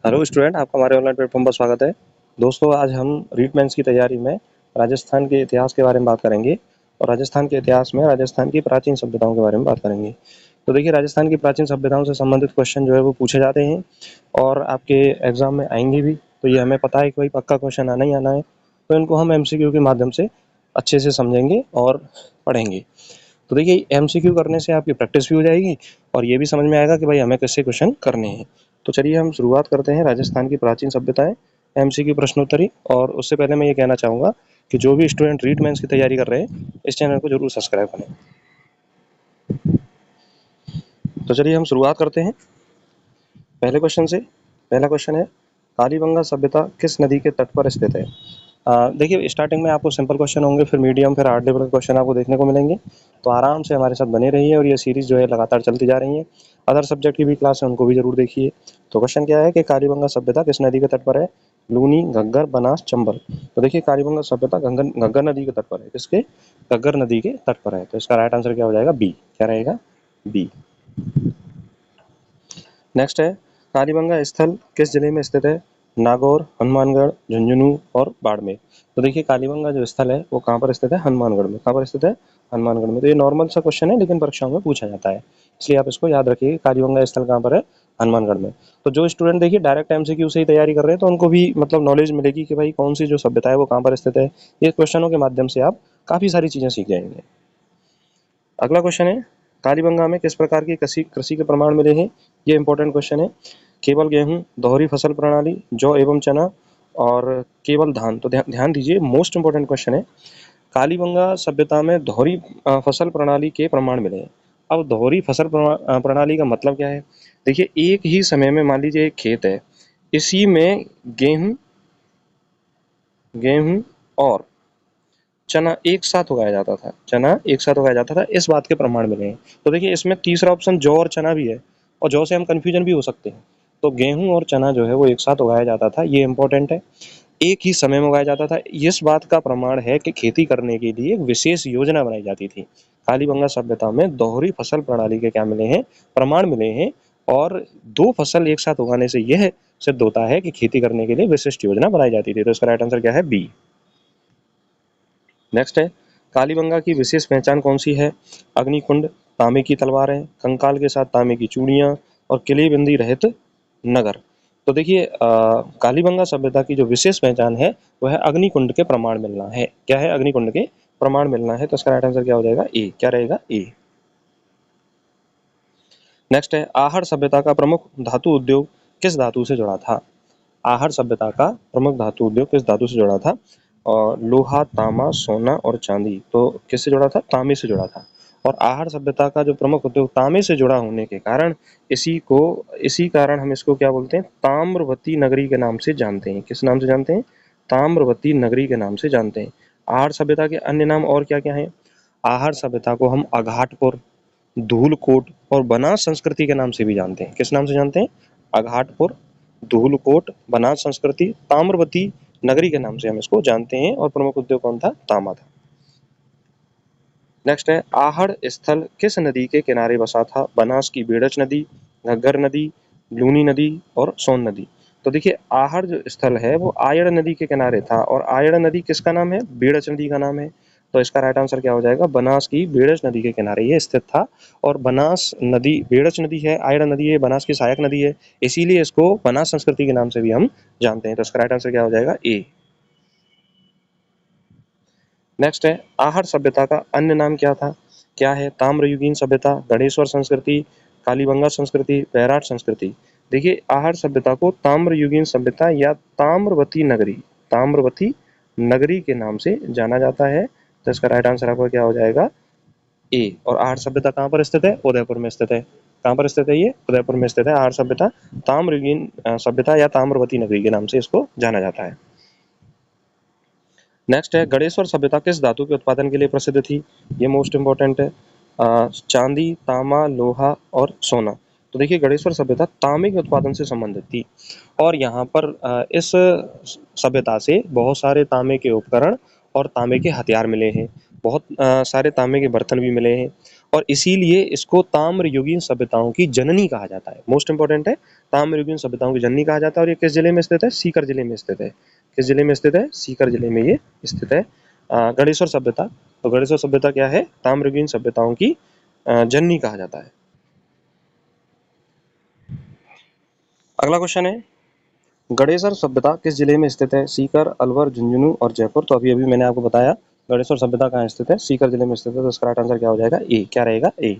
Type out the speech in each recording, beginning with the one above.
Hello student, आपका हमारे online platform पर स्वागत है। दोस्तों, आज हम रीट मेंस की तैयारी में राजस्थान के इतिहास के बारे में बात करेंगे और राजस्थान के इतिहास में राजस्थान की प्राचीन सभ्यताओं के बारे में बात करेंगे। तो देखिए, राजस्थान की प्राचीन सभ्यताओं से संबंधित क्वेश्चन जो है वो पूछे जाते हैं और आपके एग्जाम में आएंगे भी। तो ये हमें पता है कि भाई पक्का क्वेश्चन आना ही आना है। तो इनको हम एमसीक्यू के माध्यम से अच्छे से समझेंगे और पढ़ेंगे। तो देखिए, एमसीक्यू करने से आपकी प्रैक्टिस भी हो जाएगी और ये भी समझ में आएगा कि भाई हमें कैसे क्वेश्चन करने हैं। तो चलिए हम शुरुआत करते हैं राजस्थान की प्राचीन सभ्यताएं, एमसीक्यू प्रश्नोत्तरी। और उससे पहले मैं ये कहना चाहूँगा कि जो भी स्टूडेंट रीट मेंस की तैयारी कर रहे हैं, इस चैनल को जरूर सब्सक्राइब करें। तो चलिए हम शुरुआत करते हैं पहले क्वेश्चन से। पहला क्वेश्चन है, कालीबंगा सभ्यता किस नदी के तट पर स्थित है? देखिए, स्टार्टिंग में आपको सिंपल क्वेश्चन होंगे, फिर मीडियम, फिर हार्ड लेवल के क्वेश्चन आपको देखने को मिलेंगे। तो आराम से हमारे साथ बने रहिए और ये सीरीज जो है लगातार चलती जा रही है। अदर सब्जेक्ट की भी क्लास है, उनको भी जरूर देखिए। तो क्वेश्चन क्या है कि कालीबंगा सभ्यता किस नदी के तट पर है? लूनी, घग्गर, बनास, चंबल। तो देखिए, कालीबंगा सभ्यता घग्गर नदी के तट पर है। किसके? घग्गर नदी के तट पर है। तो इसका राइट आंसर क्या हो जाएगा? बी। क्या रहेगा? बी। नेक्स्ट है, कालीबंगा स्थल किस जिले में स्थित है? नागौर, हनुमानगढ़, झुंझुनू और बाड़मेर। तो देखिए, कालीबंगा जो स्थल है वो कहाँ पर स्थित है? हनुमानगढ़ में। कहाँ पर स्थित है? हनुमानगढ़ में। तो ये नॉर्मल सा क्वेश्चन है, लेकिन परीक्षाओं में पूछा जाता है, इसलिए आप इसको याद रखिए। कालीबंगा स्थल कहाँ पर है? हनुमानगढ़ में। तो जो स्टूडेंट देखिए डायरेक्ट एमसीक्यू से ही तैयारी कर रहे हैं, तो उनको भी मतलब नॉलेज मिलेगी कि भाई कौन सी जो सभ्यता है वो कहाँ पर स्थित है। ये क्वेश्चनों के माध्यम से आप काफी सारी चीजें सीख जाएंगे। अगला क्वेश्चन है, कालीबंगा में किस प्रकार की कृषि कृषि के प्रमाण मिले हैं? ये इंपॉर्टेंट क्वेश्चन है। केवल गेहूं, दोहरी फसल प्रणाली, जौ एवं चना और केवल धान। तो ध्यान दीजिए, मोस्ट इंपॉर्टेंट क्वेश्चन है। कालीबंगा सभ्यता में दोहरी फसल प्रणाली के प्रमाण मिले हैं। अब दोहरी फसल प्रणाली का मतलब क्या है? देखिए, एक ही समय में मान लीजिए एक खेत है, इसी में गेहूं गेहूं और चना एक साथ उगाया जाता था। चना एक साथ उगाया जाता था, इस बात के प्रमाण मिले हैं। तो देखिए, इसमें तीसरा ऑप्शन जौ और चना भी है, और जौ से हम कंफ्यूजन भी हो सकते हैं। तो गेहूं और चना जो है वो एक साथ उगाया जाता था, ये इंपॉर्टेंट है। एक ही समय में उगाया जाता था, इस बात का प्रमाण है कि खेती करने के लिए एक विशेष योजना बनाई जाती थी। कालीबंगा सभ्यता में दोहरी फसल प्रणाली के क्या मिले हैं? प्रमाण मिले हैं। और दो फसल एक साथ उगाने से यह सिद्ध होता है कि खेती करने के लिए विशिष्ट योजना बनाई जाती थी। तो इसका राइट आंसर क्या है? बी। नेक्स्ट है, कालीबंगा की विशेष पहचान कौन सी है? अग्निकुंड, तांबे की तलवारें, कंकाल के साथ तांबे की चूड़ियां और किलेबंदी रहित नगर। तो देखिए, कालीबंगा सभ्यता की जो विशेष पहचान है वह है अग्निकुंड के प्रमाण मिलना है। क्या है? अग्निकुंड के प्रमाण मिलना है। तो इसका राइट आंसर क्या हो जाएगा? ए। क्या रहेगा? ए। नेक्स्ट है, आहड़ सभ्यता का प्रमुख धातु उद्योग किस धातु से जुड़ा था? आहड़ सभ्यता का प्रमुख धातु उद्योग किस धातु से जुड़ा था? और लोहा, तांबा, सोना और चांदी। तो किससे जुड़ा था? तांबे से जुड़ा था। और आहड़ सभ्यता का जो प्रमुख उद्योग तांबे से जुड़ा होने के कारण इसी कारण हम इसको क्या बोलते हैं? ताम्रवती नगरी के नाम से जानते हैं। किस नाम से जानते हैं? ताम्रवती नगरी के नाम से जानते हैं। आहड़ सभ्यता के अन्य नाम और क्या क्या हैं? आहड़ सभ्यता को हम अघाटपुर, धूलकोट और बनास संस्कृति के नाम से भी जानते हैं। किस नाम से जानते हैं? अघाटपुर, धूलकोट, बनास संस्कृति, ताम्रवती नगरी के नाम से हम इसको जानते हैं। और प्रमुख उद्योग कौन था? तांबा था। नेक्स्ट है, आहड़ स्थल किस नदी के किनारे बसा था? बनास की बेड़च नदी, घग्गर नदी, लूनी नदी और सोन नदी। तो देखिए, आहड़ जो स्थल है वो आयड़ नदी के किनारे था। और आयड़ नदी किसका नाम है? बेड़च नदी का नाम है। तो इसका राइट आंसर क्या हो जाएगा? बनास की बेड़च नदी के किनारे ये स्थित था। और बनास नदी बेड़च नदी है, आयड़ नदी है, बनास की सहायक नदी है, इसीलिए इसको बनास संस्कृति के नाम से भी हम जानते हैं। तो इसका राइट आंसर क्या हो जाएगा? ए। नेक्स्ट है, आहड़ सभ्यता का अन्य नाम क्या था? क्या है? ताम्रयुगीन सभ्यता, गणेश्वर संस्कृति, कालीबंगा संस्कृति, वैराट संस्कृति। देखिए, आहड़ सभ्यता को ताम्रयुगीन सभ्यता या ताम्रवती नगरी के नाम से जाना जाता है। तो इसका राइट आंसर आपका क्या हो जाएगा? ए। और आहड़ सभ्यता कहाँ पर स्थित है? उदयपुर में स्थित है। कहाँ पर स्थित है? ये उदयपुर में स्थित है आहड़ सभ्यता। ताम्रयुगीन सभ्यता या ताम्रवती नगरी के नाम से इसको जाना जाता है। नेक्स्ट है, गणेश्वर सभ्यता किस धातु के उत्पादन के लिए प्रसिद्ध थी? ये मोस्ट इंपॉर्टेंट है। चांदी, तांबा, लोहा और सोना। तो देखिए, गणेश्वर सभ्यता तांबे के उत्पादन से संबंधित थी। और यहाँ पर इस सभ्यता से बहुत सारे तांबे के उपकरण और तांबे के हथियार मिले हैं। बहुत सारे तांबे के बर्तन भी मिले हैं और इसीलिए इसको ताम्रयुगीन सभ्यताओं की जननी कहा जाता है। मोस्ट इंपॉर्टेंट है, ताम्रयुगीन सभ्यताओं की जननी कहा जाता है। और ये किस जिले में स्थित है? सीकर जिले में स्थित है। किस जिले में स्थित है? सीकर जिले में ये स्थित है। गणेश्वर सभ्यता, तो गणेश्वर सभ्यता क्या है? ताम्रयुगीन सभ्यताओं की जननी कहा जाता है। अगला क्वेश्चन है, गणेश्वर सभ्यता किस जिले में स्थित है? सीकर, अलवर, झुंझुनू और जयपुर। तो अभी अभी मैंने आपको बताया गणेश्वर सभ्यता कहाँ स्थित है? सीकर जिले में स्थित है। तो इसका राइट आंसर क्या हो जाएगा? ए। क्या रहेगा? ए।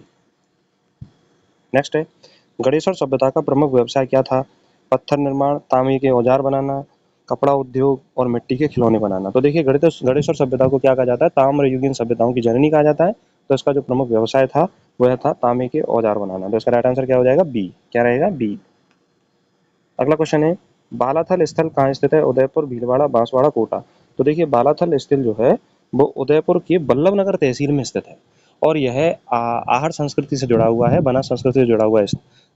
नेक्स्ट है, गणेश्वर सभ्यता का प्रमुख व्यवसाय क्या था? पत्थर निर्माण, तांबे के औजार बनाना, कपड़ा उद्योग और मिट्टी के खिलौने बनाना। तो देखिए गणेश्वर सभ्यता को क्या कहा जाता है? ताम्रयुगीन सभ्यताओं की जननी कहा जाता है। तो इसका जो प्रमुख व्यवसाय था वह था तांबे के औजार बनाना। तो इसका राइट आंसर क्या हो जाएगा? बी। क्या रहेगा? बी। अगला क्वेश्चन है, बालाथल स्थल कहाँ स्थित है? उदयपुर, भीलवाड़ा, बांसवाड़ा, कोटा। तो देखिए बालाथल स्थल जो है वो उदयपुर के बल्लभनगर तहसील में स्थित है और यह आहड़ संस्कृति से जुड़ा हुआ है, बनास संस्कृति से जुड़ा हुआ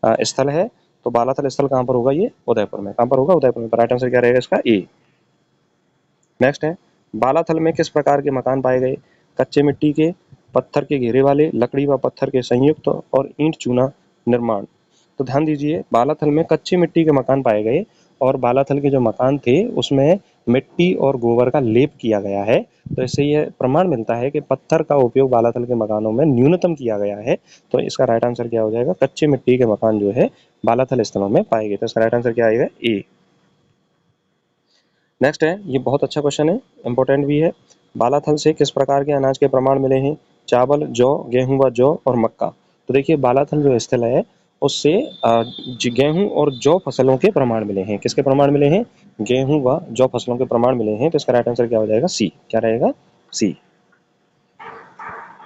स्थल है। तो बालाथल स्थल कहाँ पर होगा? ये उदयपुर में। कहाँ पर होगा? उदयपुर में। तो राइट आंसर क्या रहेगा इसका? ए। नेक्स्ट है, बालाथल में किस प्रकार के मकान पाए गए? कच्चे मिट्टी के, पत्थर के घेरे वाले, लकड़ी व पत्थर के संयुक्त और ईंट चूना निर्माण। तो ध्यान दीजिए, बालाथल में कच्चे मिट्टी के मकान पाए गए और बालाथल के जो मकान थे उसमें मिट्टी और गोबर का लेप किया गया है। तो इससे यह प्रमाण मिलता है कि पत्थर का उपयोग बालाथल के मकानों में न्यूनतम किया गया है। तो इसका राइट आंसर क्या हो जाएगा? कच्चे मिट्टी के मकान जो है बालाथल स्थलों में पाए गए। तो इसका राइट आंसर क्या आएगा? ए। नेक्स्ट है, ये बहुत अच्छा क्वेश्चन है, इंपॉर्टेंट भी है। बालाथल से किस प्रकार के अनाज के प्रमाण मिले हैं? चावल, जौ, गेहूं व जौ और मक्का। तो देखिए बालाथल जो स्थल है उससे गेहूं और जौ फसलों के प्रमाण मिले हैं। किसके प्रमाण मिले हैं? गेहूं व जौ फसलों के प्रमाण मिले हैं। तो इसका राइट आंसर क्या हो जाएगा? सी। क्या रहेगा? सी।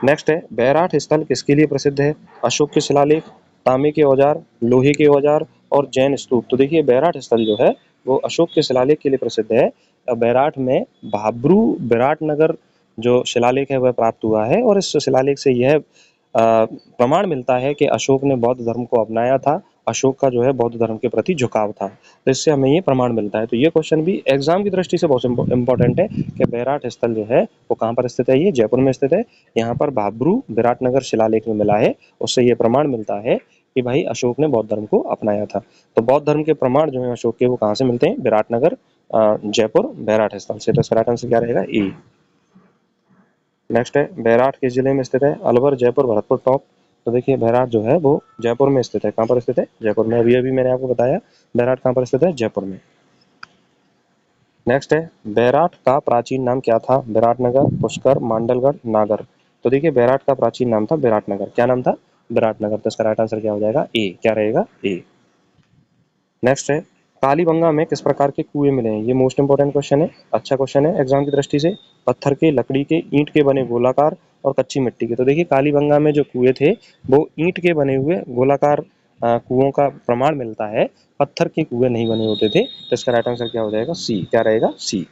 नेक्स्ट है, बैराठ स्थल किसके लिए प्रसिद्ध है? अशोक के शिलालेख, तांबे के औजार, लोहे के औजार और जैन स्तूप। तो देखिए बैराठ स्थल जो है वो अशोक के शिलालेख के लिए प्रसिद्ध है। बैराठ में भाब्रू विराटनगर जो शिलालेख है वह प्राप्त हुआ है और इस शिलालेख से यह प्रमाण मिलता है कि अशोक ने बौद्ध धर्म को अपनाया था। अशोक का जो है बौद्ध धर्म के प्रति झुकाव था। तो इससे हमें ये प्रमाण मिलता है। तो ये क्वेश्चन भी एग्जाम की दृष्टि से बहुत इंपॉर्टेंट है कि बैराठ स्थल जो है वो कहाँ पर स्थित है? ये जयपुर में स्थित है। यहाँ पर भाब्रू विराटनगर शिलालेख में मिला है, उससे ये प्रमाण मिलता है कि भाई अशोक ने बौद्ध धर्म को अपनाया था। तो बौद्ध धर्म के प्रमाण जो है अशोक के वो कहाँ से मिलते हैं? विराटनगर, जयपुर, बैराठ स्थल से। तो इसका राइट आंसर क्या रहेगा? ए। नेक्स्ट है, बैराठ किस जिले में स्थित है? अलवर, जयपुर, भरतपुर, टोंक। तो देखिए बैराठ जो है वो जयपुर में स्थित है। कहाँ पर स्थित है? जयपुर में। अभी अभी मैंने आपको बताया बैराठ कहाँ पर स्थित है? जयपुर में। नेक्स्ट है, बैराठ का प्राचीन नाम क्या था? विराटनगर, पुष्कर, मांडलगढ़, नागर। तो देखिए बैराठ का प्राचीन नाम था विराटनगर। क्या नाम था? विराटनगर। तो इसका राइट आंसर क्या हो जाएगा? ए। क्या रहेगा? ए। नेक्स्ट है, कालीबंगा में किस प्रकार के कुएं मिले हैं? ये मोस्ट इंपोर्टेंट क्वेश्चन है, अच्छा क्वेश्चन है एग्जाम की दृष्टि से। पत्थर के, लकड़ी के, ईंट के बने गोलाकार और कच्ची मिट्टी के। तो देखिए कालीबंगा में जो कुएं थे वो ईंट के बने हुए गोलाकार कुओं का प्रमाण मिलता है। पत्थर के कुएं नहीं बने होते थे। तो इसका राइट आंसर क्या हो जाएगा? सी। क्या रहेगा? सी।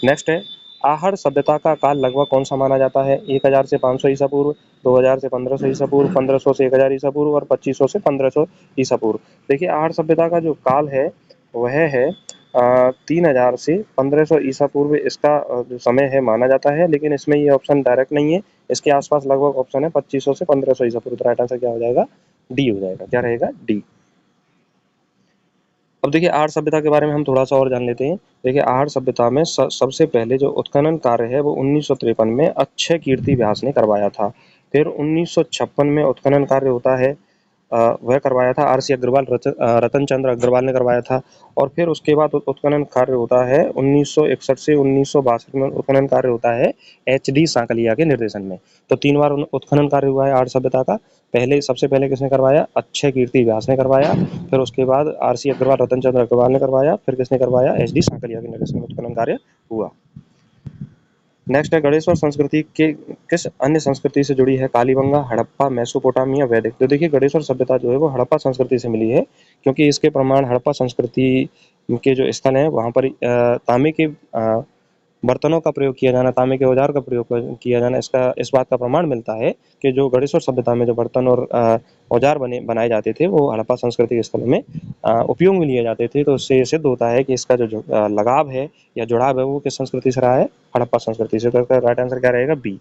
नेक्स्ट है, आहड़ सभ्यता का काल लगभग कौन सा माना जाता है? 1000 से 500 ईसा पूर्व, 2000 से 1500 ईसा पूर्व, 1500 से 1000 ईसा पूर्व और 2500 से 1500 ईसा पूर्व। देखिए आहड़ सभ्यता का जो काल है वह है 3000 से 1500 ईसा पूर्व इसका जो समय है माना जाता है, लेकिन इसमें ये ऑप्शन डायरेक्ट नहीं है। इसके आसपास लगभग ऑप्शन है 2500 से 1500 ईसा पूर्व। तो राइट आंसर क्या हो जाएगा? डी हो जाएगा। क्या रहेगा? डी। अब देखिए आहड़ सभ्यता के बारे में हम थोड़ा सा और जान लेते हैं। देखिए आहड़ सभ्यता में सबसे पहले जो उत्खनन कार्य है वो 1953 में अक्षय कीर्ति व्यास ने करवाया था। फिर 1956 में उत्खनन कार्य होता है वह करवाया था आर सी अग्रवाल, रतन चंद्र अग्रवाल ने करवाया था। और फिर उसके बाद उत्खनन कार्य होता है 1961 से 1962 में उत्खनन कार्य होता है एच डी सांकलिया के निर्देशन में। तो 3 बार उत्खनन कार्य हुआ है आहड़ सभ्यता का। पहले सबसे पहले किसने करवाया? अक्षय कीर्ति व्यास ने करवाया। फिर उसके बाद आर सी अग्रवाल, रतन चंद्र अग्रवाल ने करवाया। फिर किसने करवाया? एच डी सांकलिया के निर्देशन में उत्खनन कार्य हुआ। नेक्स्ट है, गणेश्वर संस्कृति के किस अन्य संस्कृति से जुड़ी है? कालीबंगा, हड़प्पा, मेसोपोटामिया, वैदिक। तो देखिए गणेश्वर सभ्यता जो है वो हड़प्पा संस्कृति से मिली है, क्योंकि इसके प्रमाण हड़प्पा संस्कृति के जो स्थल हैं वहाँ पर तांबे के बर्तनों का प्रयोग किया जाना, तांबे के औजार का प्रयोग किया जाना, इसका इस बात का प्रमाण मिलता है कि जो गणेशोर सभ्यता में जो बर्तन और औजार बनाए जाते थे वो हड़प्पा संस्कृति के स्थलों में उपयोग में लिए जाते थे। तो उससे ये सिद्ध होता है कि इसका जो लगाव है या जुड़ाव है वो किस संस्कृति से रहा है, हड़प्पा संस्कृति से। तो इसका राइट आंसर क्या रहेगा, बी।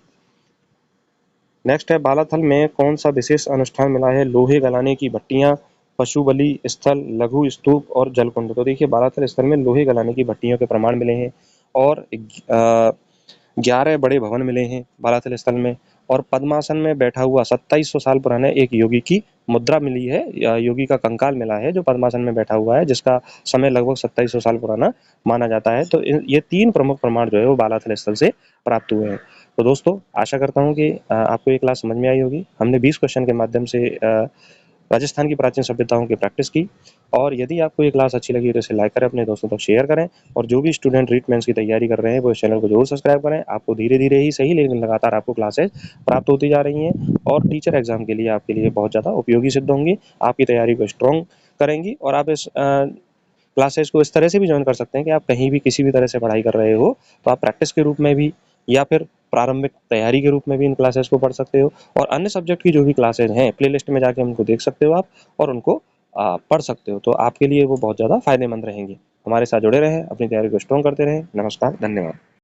नेक्स्ट है, बालाथल में कौन सा विशेष अनुष्ठान मिला है, लोहे गलाने की भट्टियां, पशु बलि स्थल, लघु स्तूप और जलकुंड। तो देखिए बालाथल स्थल में लोहे गलाने की भट्टियों के प्रमाण मिले हैं और 11 बड़े भवन मिले हैं बालाथल स्थल में, और पद्मासन में बैठा हुआ 2700 साल पुराने एक योगी की मुद्रा मिली है, या योगी का कंकाल मिला है जो पद्मासन में बैठा हुआ है, जिसका समय लगभग 2700 साल पुराना माना जाता है। तो ये 3 प्रमुख प्रमाण जो है वो बालाथल स्थल से प्राप्त हुए हैं। तो दोस्तों आशा करता हूँ कि आपको ये क्लास समझ में आई होगी। हमने 20 क्वेश्चन के माध्यम से राजस्थान की प्राचीन सभ्यताओं की प्रैक्टिस की, और यदि आपको ये क्लास अच्छी लगी तो इसे लाइक करें, अपने दोस्तों तक शेयर करें, और जो भी स्टूडेंट रीट मेंस की तैयारी कर रहे हैं वो इस चैनल को जरूर सब्सक्राइब करें। आपको धीरे धीरे ही सही लेकिन लगातार आपको क्लासेस प्राप्त होती जा रही हैं और टीचर एग्जाम के लिए आपके लिए बहुत ज़्यादा उपयोगी सिद्ध होंगी, आपकी तैयारी को स्ट्रॉन्ग करेंगी। और आप इस क्लासेस को इस तरह से भी ज्वाइन कर सकते हैं कि आप कहीं भी किसी भी तरह से पढ़ाई कर रहे हो तो आप प्रैक्टिस के रूप में भी या फिर प्रारंभिक तैयारी के रूप में भी इन क्लासेस को पढ़ सकते हो, और अन्य सब्जेक्ट की जो भी क्लासेस हैं प्लेलिस्ट में जाके उनको देख सकते हो आप, और उनको पढ़ सकते हो। तो आपके लिए वो बहुत ज़्यादा फायदेमंद रहेंगी। हमारे साथ जुड़े रहें, अपनी तैयारी को स्ट्रॉन्ग करते रहें। नमस्कार, धन्यवाद।